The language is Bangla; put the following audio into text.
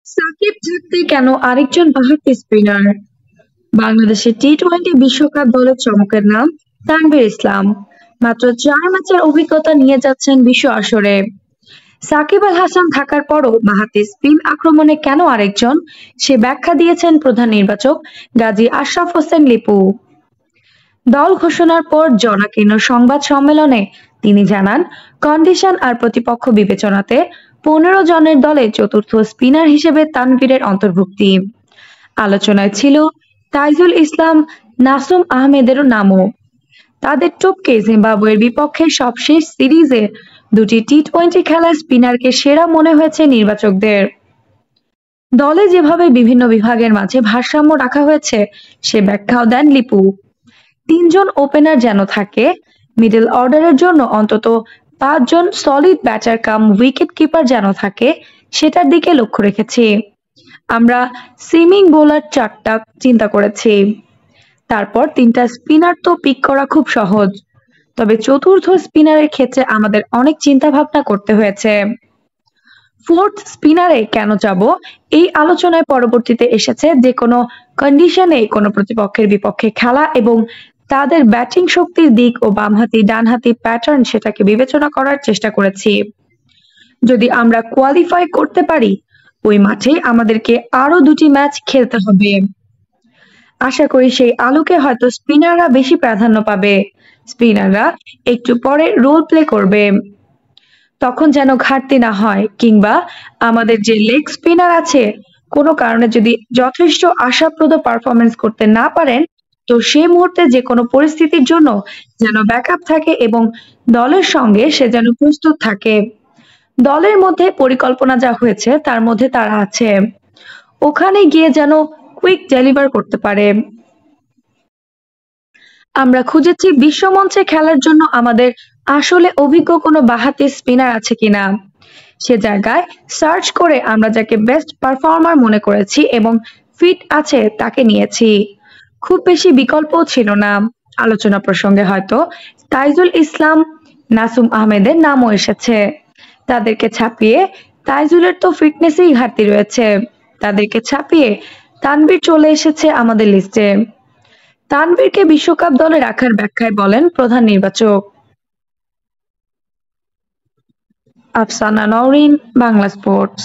সাকিব থাকতে কেন আরেকজন বাঁহাতি স্পিনার? বাংলাদেশের টি-টোয়েন্টি বিশ্বকাপ দলের চমকের নাম তানভীর ইসলাম। মাত্র ৪ ম্যাচের অভিজ্ঞতা নিয়ে যাচ্ছেন বিশ্ব আসরে। সাকিব আল হাসান থাকার পরও বাঁহাতি স্পিন আক্রমণে কেন আরেকজন, সে ব্যাখ্যা দিয়েছেন প্রধান নির্বাচক গাজী আশরাফ হোসেন লিপু। দল ঘোষণার পর জনাকীর্ণ সংবাদ সম্মেলনে তিনি জানান, কন্ডিশন আর প্রতিপক্ষ বিবেচনাতে ১৫ জনের দলে চতুর্থ স্পিনার হিসেবে তানভীরের অন্তর্ভুক্তি। আলোচনায় ছিল তাইজুল ইসলাম, নাসুম আহমেদেরও নামও। তাদের টপকে জিম্বাবুয়ের বিপক্ষে সবশেষ সিরিজে দুটি টি-টোয়েন্টি খেলায় স্পিনারকে সেরা মনে হয়েছে নির্বাচকদের। দলে যেভাবে বিভিন্ন বিভাগের মাঝে ভারসাম্য রাখা হয়েছে সে ব্যাখ্যাও দেন লিপু। ৩ জন ওপেনার যেন থাকে, মিডল অর্ডারের জন্য অন্তত ৫ জন সলিড ব্যাটার কাম উইকেট কিপার যেন থাকে, সেটার দিকে লক্ষ্য রেখেছি। আমরা সিমিং বোলার ৪টা চিন্তা করেছি। তারপর ৩টা স্পিনার তো পিক করা খুব সহজ, তবে চতুর্থ স্পিনারের ক্ষেত্রে আমাদের অনেক চিন্তা ভাবনা করতে হয়েছে। ফোর্থ স্পিনারে কেন যাব, এই আলোচনায় পরবর্তীতে এসেছে যে কোনো কন্ডিশনে কোনো প্রতিপক্ষের বিপক্ষে খেলা এবং তাদের ব্যাটিং শক্তির দিক ও বামহাতি ডানহাতি প্যাটার্ন সেটাকে বিবেচনা করার চেষ্টা করেছি। যদি আমরা কোয়ালিফাই করতে পারি, ওই মাঠে আমাদেরকে আরো ২টি ম্যাচ খেলতে হবে। আশা করি সেই আলোকে হয়তো স্পিনাররা বেশি প্রাধান্য পাবে। স্পিনাররা একটু পরে রোল প্লে করবে, তখন যেন ঘাটতি না হয়, কিংবা আমাদের যে লেগ স্পিনার আছে কোনো কারণে যদি যথেষ্ট আশাপ্রদ পারফরমেন্স করতে না পারেন, তো সেই মুহূর্তে যে কোনো পরিস্থিতির জন্য যেন ব্যাকআপ থাকে এবং দলের সঙ্গে সে যেন প্রস্তুত থাকে। দলের মধ্যে পরিকল্পনা যা হয়েছে তার মধ্যে তারা আছে, ওখানে গিয়ে যেন কুইক ডেলিভার করতে পারে। আমরা খুঁজেছি বিশ্বমঞ্চে খেলার জন্য আমাদের আসলে অভিজ্ঞ কোনো বাঁহাতি স্পিনার আছে কিনা। সে জায়গায় সার্চ করে আমরা যাকে বেস্ট পারফর্মার মনে করেছি এবং ফিট আছে তাকে নিয়েছি। খুব বেশি বিকল্পও ছিল না। আলোচনা প্রসঙ্গে হয়তো তাইজুল ইসলাম, নাসুম আহমেদের নামও এসেছে। তাদেরকে ছাপিয়ে, তাইজুলের তো ফিটনেসেই ঘাটতি রয়েছে, তাদেরকে ছাপিয়ে তানভীর চলে এসেছে আমাদের লিস্টে। তানভীরকে বিশ্বকাপ দলে রাখার ব্যাখ্যায় বলেন প্রধান নির্বাচক। আফসানা নওরিন, বাংলা স্পোর্টস।